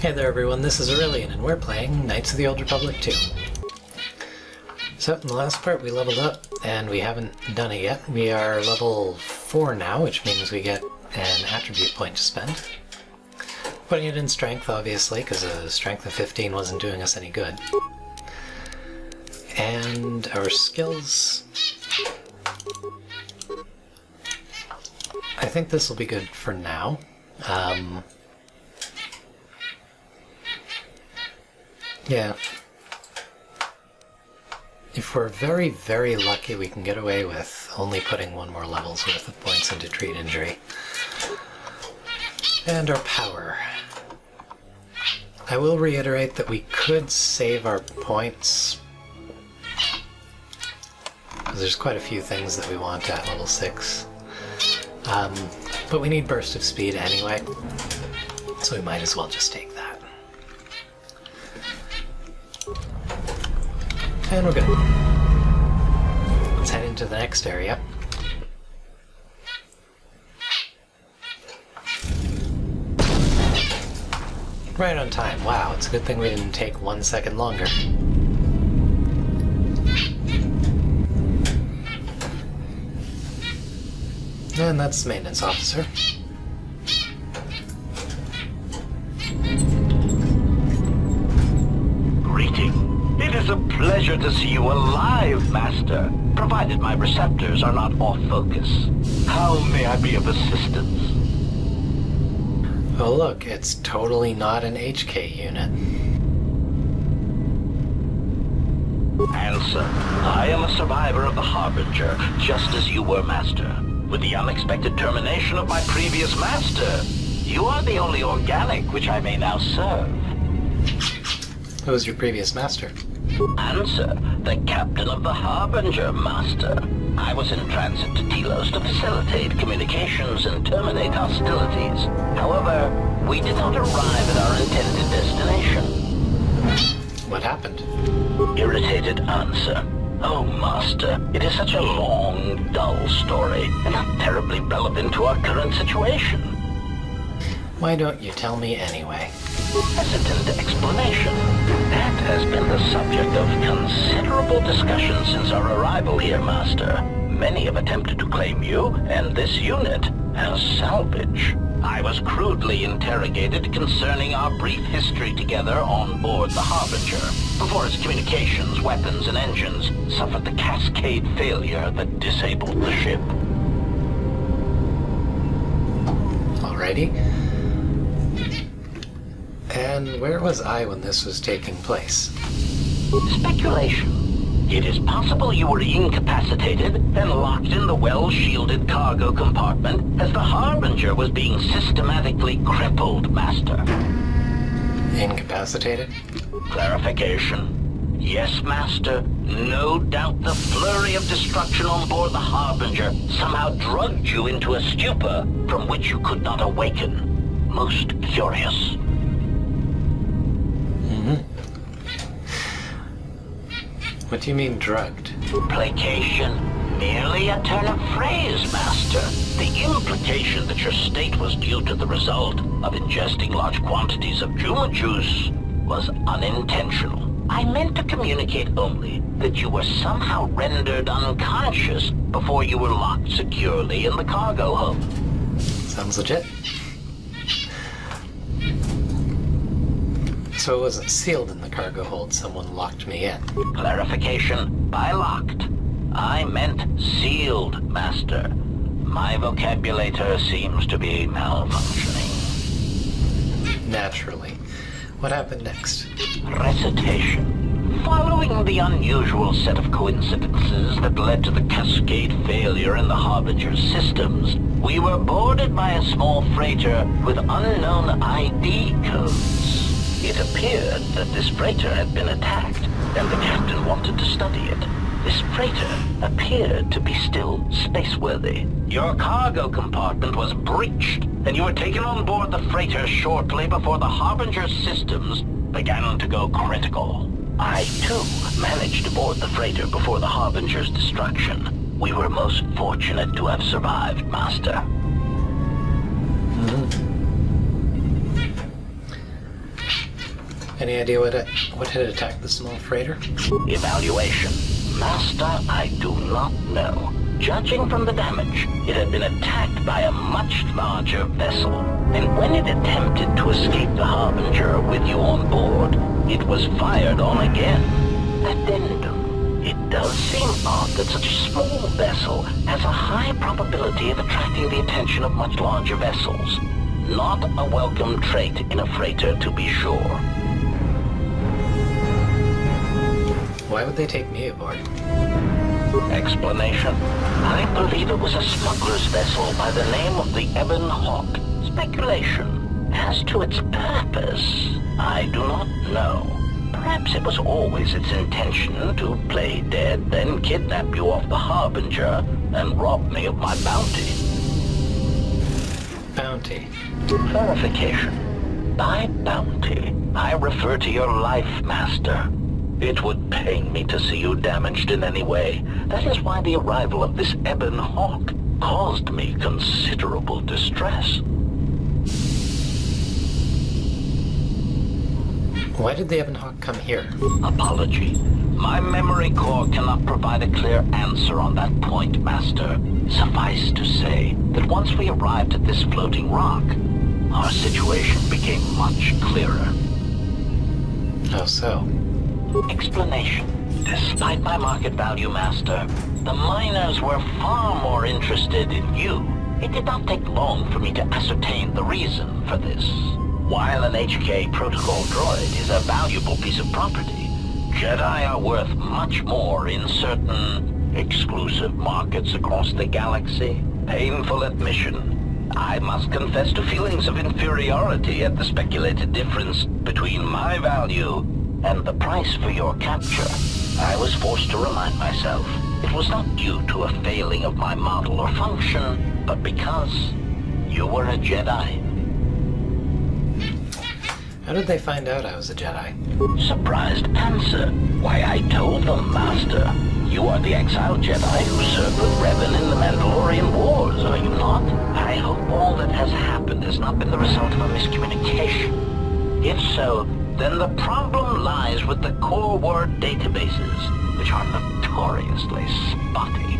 Hey there everyone, this is Aurelian, and we're playing Knights of the Old Republic 2. So, in the last part we leveled up, and we haven't done it yet. We are level 4 now, which means we get an attribute point to spend. Putting it in strength, obviously, because a strength of 15 wasn't doing us any good. And our skills... I think this will be good for now. Yeah. If we're very, very lucky, we can get away with only putting one more level's worth of points into treat injury. And our power. I will reiterate that we could save our points, because there's quite a few things that we want at level 6. But we need burst of speed anyway, so we might as well just take that. And we're good. Let's head into the next area. Right on time. Wow, it's a good thing we didn't take 1 second longer. And that's the maintenance officer. Greeting. It is a pleasure to see you alive, Master, provided my receptors are not off focus. How may I be of assistance? Oh look, it's totally not an HK unit. Answer. I am a survivor of the Harbinger, just as you were, Master. With the unexpected termination of my previous Master, you are the only organic which I may now serve. Who was your previous master? Answer. The captain of the Harbinger, Master. I was in transit to Telos to facilitate communications and terminate hostilities. However, we did not arrive at our intended destination. What happened? Irritated answer. Oh, Master, it is such a long, dull story, and not terribly relevant to our current situation. Why don't you tell me anyway? Hesitant explanation. That has been the subject of considerable discussion since our arrival here, Master. Many have attempted to claim you and this unit as salvage. I was crudely interrogated concerning our brief history together on board the Harbinger, before its communications, weapons, and engines suffered the cascade failure that disabled the ship. Alrighty. And where was I when this was taking place? Speculation. It is possible you were incapacitated and locked in the well-shielded cargo compartment as the Harbinger was being systematically crippled, Master. Incapacitated? Clarification. Yes, Master. No doubt the flurry of destruction on board the Harbinger somehow drugged you into a stupor from which you could not awaken. Most curious. What do you mean, drugged? Placation. Merely a turn of phrase, Master. The implication that your state was due to the result of ingesting large quantities of Juma juice was unintentional. I meant to communicate only that you were somehow rendered unconscious before you were locked securely in the cargo hold. Sounds legit. So it wasn't sealed in the cargo hold, someone locked me in. Clarification. By locked, I meant sealed, Master. My vocabulator seems to be malfunctioning. Naturally. What happened next? Recitation. Following the unusual set of coincidences that led to the cascade failure in the Harbinger's systems, we were boarded by a small freighter with unknown ID codes. It appeared that this freighter had been attacked, and the captain wanted to study it. This freighter appeared to be still spaceworthy. Your cargo compartment was breached, and you were taken on board the freighter shortly before the Harbinger's systems began to go critical. I, too, managed to board the freighter before the Harbinger's destruction. We were most fortunate to have survived, Master. Any idea what had attacked the small freighter? Evaluation. Master, I do not know. Judging from the damage, it had been attacked by a much larger vessel. And when it attempted to escape the Harbinger with you on board, it was fired on again. Addendum. It does seem odd that such a small vessel has a high probability of attracting the attention of much larger vessels. Not a welcome trait in a freighter, to be sure. Why would they take me aboard? Explanation. I believe it was a smuggler's vessel by the name of the Ebon Hawk. Speculation. As to its purpose, I do not know. Perhaps it was always its intention to play dead, then kidnap you off the Harbinger and rob me of my bounty. Bounty. Clarification. By bounty, I refer to your life, Master. It would pain me to see you damaged in any way. That is why the arrival of this Ebon Hawk caused me considerable distress. Why did the Ebon Hawk come here? Apology. My memory core cannot provide a clear answer on that point, Master. Suffice to say that once we arrived at this floating rock, our situation became much clearer. Oh, so. Explanation. Despite my market value, Master, the miners were far more interested in you. It did not take long for me to ascertain the reason for this. While an HK protocol droid is a valuable piece of property, Jedi are worth much more in certain exclusive markets across the galaxy. Painful admission. I must confess to feelings of inferiority at the speculated difference between my value and the price for your capture. I was forced to remind myself it was not due to a failing of my model or function, but because you were a Jedi. How did they find out I was a Jedi? Surprised answer. Why, I told them, Master. You are the exiled Jedi who served with Revan in the Mandalorian Wars, are you not? I hope all that has happened has not been the result of a miscommunication. If so, then the problem lies with the core word databases, which are notoriously spotty.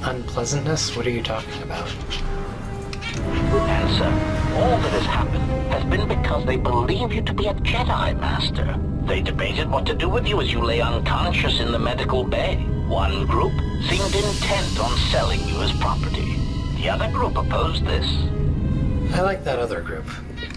Unpleasantness? What are you talking about? Answer. All that has happened has been because they believe you to be a Jedi, Master. They debated what to do with you as you lay unconscious in the medical bay. One group seemed intent on selling you as property. The other group opposed this. I like that other group.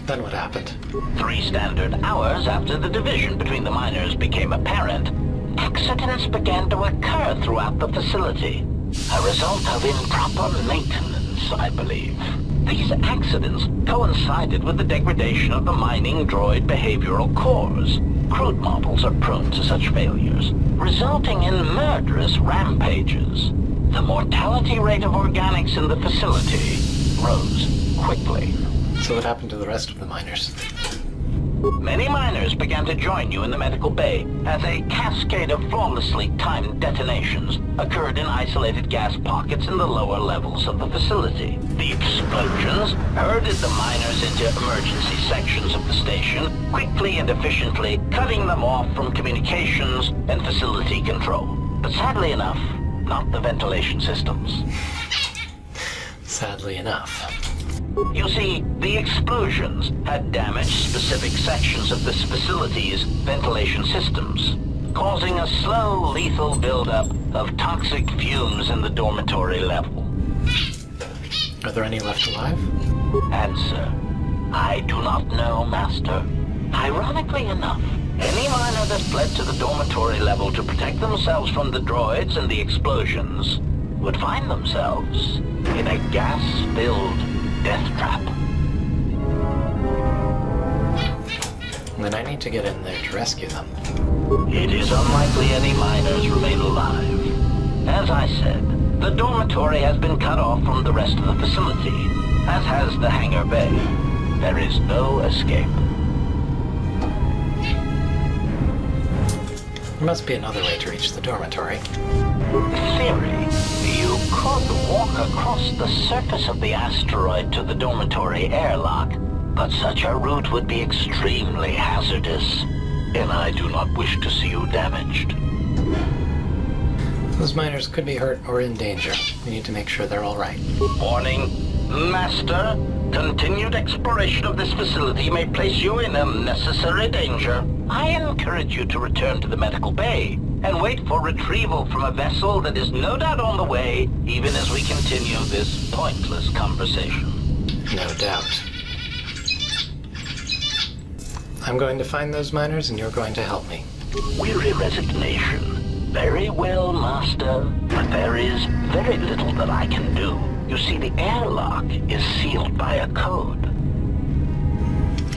Then what happened? 3 standard hours after the division between the miners became apparent, accidents began to occur throughout the facility. A result of improper maintenance, I believe. These accidents coincided with the degradation of the mining droid behavioral cores. Crude models are prone to such failures, resulting in murderous rampages. The mortality rate of organics in the facility rose quickly. So what happened to the rest of the miners? Many miners began to join you in the medical bay as a cascade of flawlessly timed detonations occurred in isolated gas pockets in the lower levels of the facility. The explosions herded the miners into emergency sections of the station, quickly and efficiently cutting them off from communications and facility control. But sadly enough, not the ventilation systems. Sadly enough. You see, the explosions had damaged specific sections of this facility's ventilation systems, causing a slow, lethal buildup of toxic fumes in the dormitory level. Are there any left alive? Answer. I do not know, Master. Ironically enough, any miner that fled to the dormitory level to protect themselves from the droids and the explosions would find themselves in a gas-filled death trap. Then I need to get in there to rescue them. It is unlikely any miners remain alive. As I said, the dormitory has been cut off from the rest of the facility, as has the hangar bay. There is no escape. There must be another way to reach the dormitory. Theory. You could walk across the surface of the asteroid to the dormitory airlock, but such a route would be extremely hazardous, and I do not wish to see you damaged. Those miners could be hurt or in danger. We need to make sure they're all right. Warning, Master. Continued exploration of this facility may place you in unnecessary danger. I encourage you to return to the medical bay and wait for retrieval from a vessel that is no doubt on the way, even as we continue this pointless conversation. No doubt. I'm going to find those miners and you're going to help me. Weary resignation. Very well, Master. But there is very little that I can do. You see, the airlock is sealed by a code.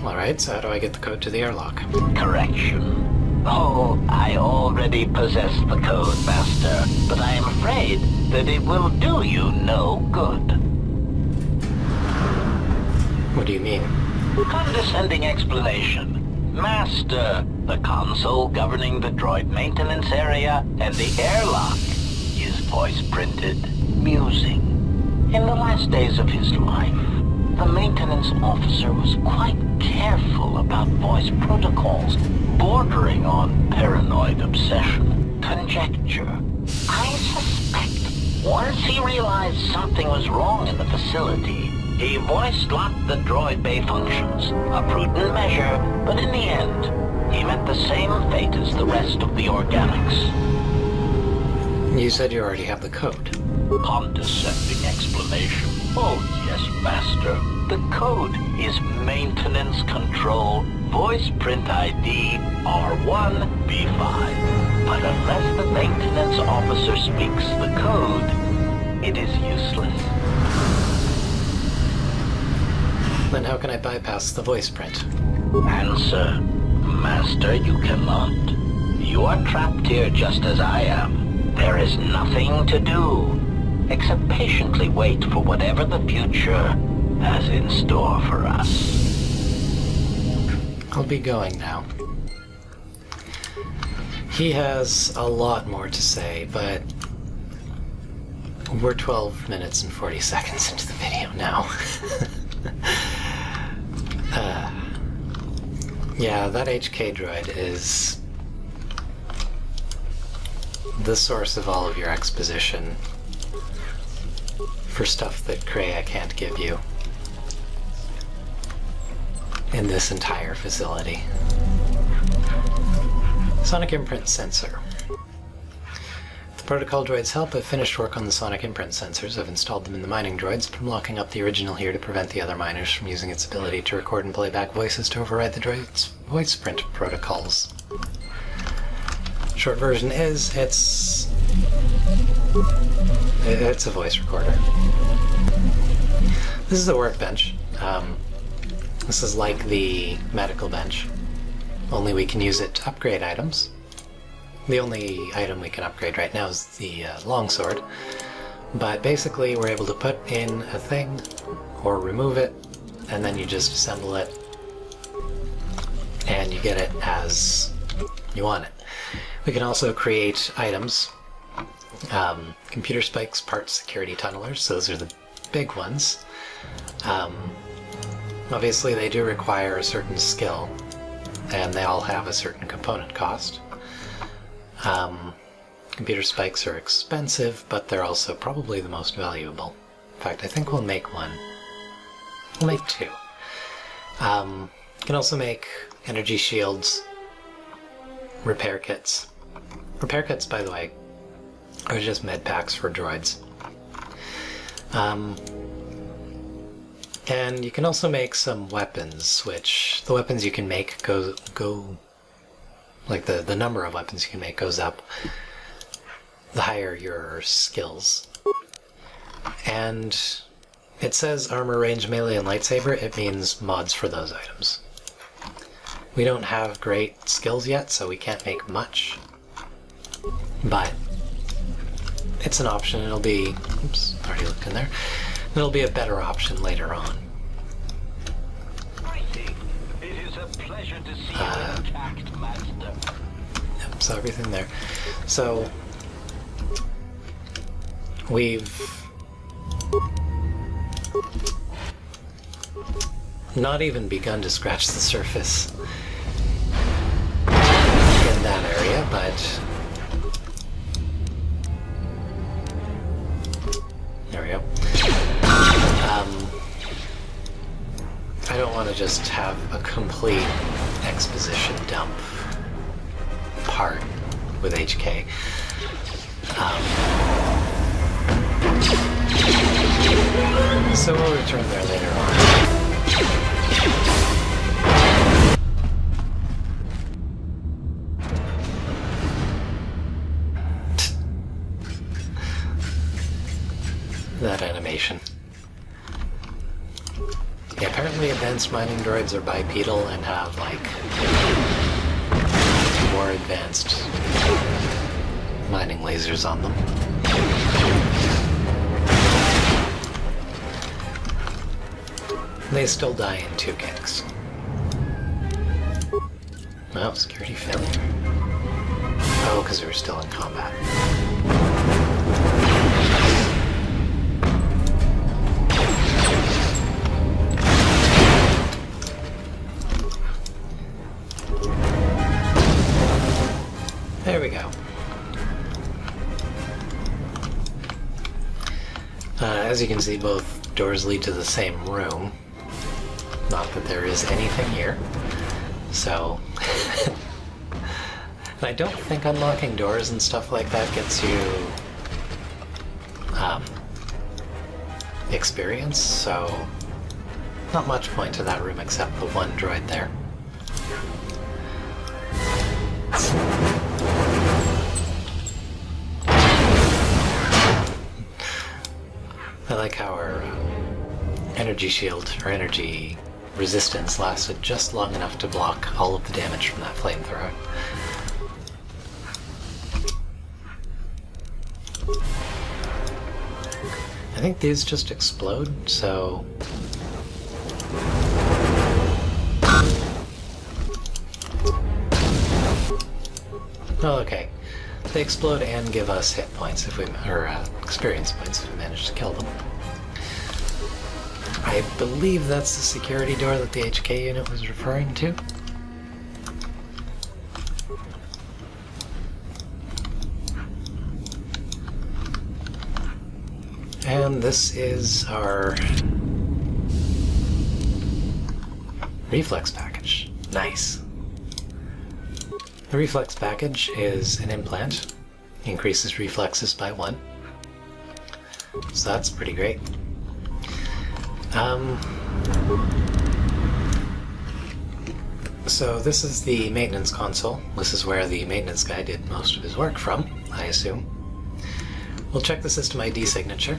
Alright, so how do I get the code to the airlock? Correction. Oh, I already possess the code, Master, but I am afraid that it will do you no good. What do you mean? Condescending explanation. Master, the console governing the droid maintenance area and the airlock is voice-printed, musing. In the last days of his life, the maintenance officer was quite careful about voice protocols, bordering on paranoid obsession. Conjecture. I suspect once he realized something was wrong in the facility, he voice-locked the droid bay functions. A prudent measure, but in the end, he met the same fate as the rest of the organics. You said you already have the code. Condescending explanation. Oh, yes, Master. The code is Maintenance Control Voice Print ID R1B5. But unless the maintenance officer speaks the code, it is useless. Then how can I bypass the voice print? Answer. Master, you cannot. You are trapped here just as I am. There is nothing to do, except patiently wait for whatever the future has in store for us. I'll be going now. He has a lot more to say, but we're 12 minutes and 40 seconds into the video now. Yeah, that HK droid is the source of all of your exposition for stuff that Kreia can't give you in this entire facility. Sonic imprint sensor. The protocol droids help. I've finished work on the sonic imprint sensors. I've installed them in the mining droids, but I'm locking up the original here to prevent the other miners from using its ability to record and play back voices to override the droid's voice print protocols. Short version is, it's a voice recorder. This is a workbench. This is like the medical bench, only we can use it to upgrade items. The only item we can upgrade right now is the longsword, but basically we're able to put in a thing or remove it, and then you just assemble it and you get it as you want it. We can also create items, computer spikes, parts, security tunnelers. Those are the big ones. Obviously they do require a certain skill, and they all have a certain component cost. Computer spikes are expensive, but they're also probably the most valuable. In fact, I think we'll make one. We'll make two. Can also make energy shields, repair kits. Repair kits, by the way, are just med packs for droids. And you can also make some weapons, which the weapons you can make go like the number of weapons you can make goes up the higher your skills. And it says armor, range, melee, and lightsaber. It means mods for those items. We don't have great skills yet, so we can't make much. But it's an option. It'll be... Oops, already looked in there. It'll be a better option later on. It is a pleasure to see you intact, Master. Yep, so everything there. So we've not even begun to scratch the surface in that area, but there we go. I don't want to just have a complete exposition dump part with HK. So we'll return there later on. That animation. Yeah, apparently advanced mining droids are bipedal and have, like, more advanced mining lasers on them. They still die in 2 kicks. Well, security failure. Oh, because we were still in combat. There we go. As you can see, both doors lead to the same room. Not that there is anything here. So... and I don't think unlocking doors and stuff like that gets you... experience, so... not much point to that room except the one droid there. I like how our energy shield, or energy resistance, lasted just long enough to block all of the damage from that flamethrower. I think these just explode, so... oh, okay. They explode and give us hit points if we, or experience points if we manage to kill them. I believe that's the security door that the HK unit was referring to. And this is our reflex package. Nice. The reflex package is an implant. Increases reflexes by 1. So that's pretty great. So this is the maintenance console. This is where the maintenance guy did most of his work from, I assume. We'll check the system ID signature.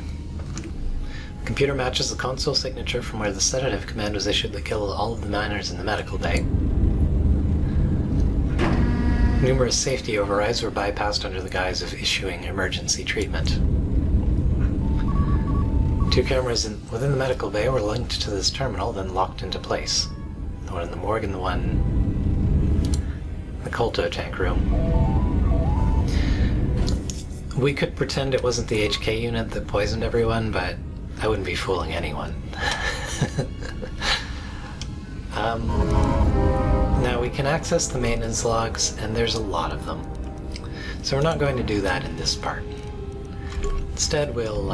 The computer matches the console signature from where the sedative command was issued that killed all of the miners in the medical bay. Numerous safety overrides were bypassed under the guise of issuing emergency treatment. 2 cameras within the medical bay were linked to this terminal, then locked into place. The one in the morgue and the one in the Colto tank room. We could pretend it wasn't the HK unit that poisoned everyone, but I wouldn't be fooling anyone. Now we can access the maintenance logs, and there's a lot of them. So we're not going to do that in this part. Instead, we'll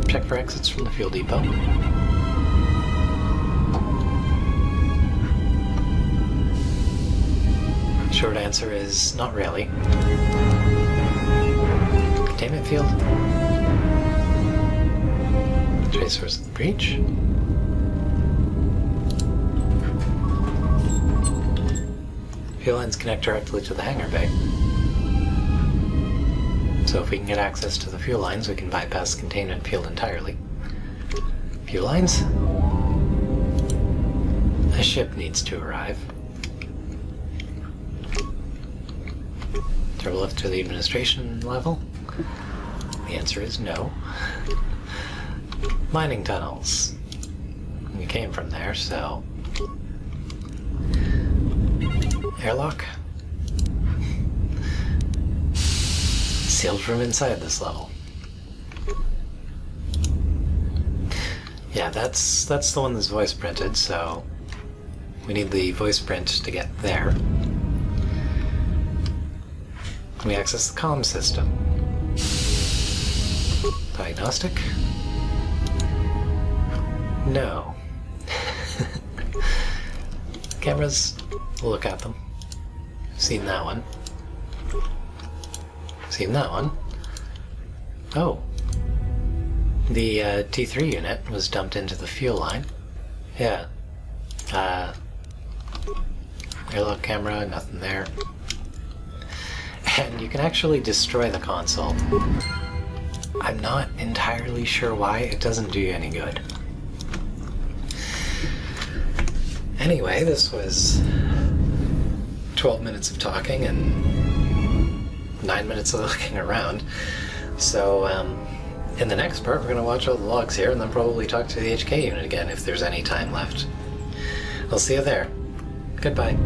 check for exits from the fuel depot. Short answer is not really. Containment field. Tracers of the breach. Fuel lines connect directly to the hangar bay. So if we can get access to the fuel lines, we can bypass the containment field entirely. Fuel lines. A ship needs to arrive. Turbo lift to the administration level? The answer is no. Mining tunnels. We came from there, so... Airlock? Sealed from inside this level. Yeah, that's the one that's voice printed, so we need the voice print to get there. Can we access the comm system? Diagnostic? No. Cameras, we'll look at them. Seen that one. Seen that one. Oh. The T3 unit was dumped into the fuel line. Yeah. Airlock camera, nothing there. And you can actually destroy the console. I'm not entirely sure why. It doesn't do you any good. Anyway, this was 12 minutes of talking and 9 minutes of looking around. So, in the next part, we're going to watch all the logs here and then probably talk to the HK unit again if there's any time left. I'll see you there. Goodbye.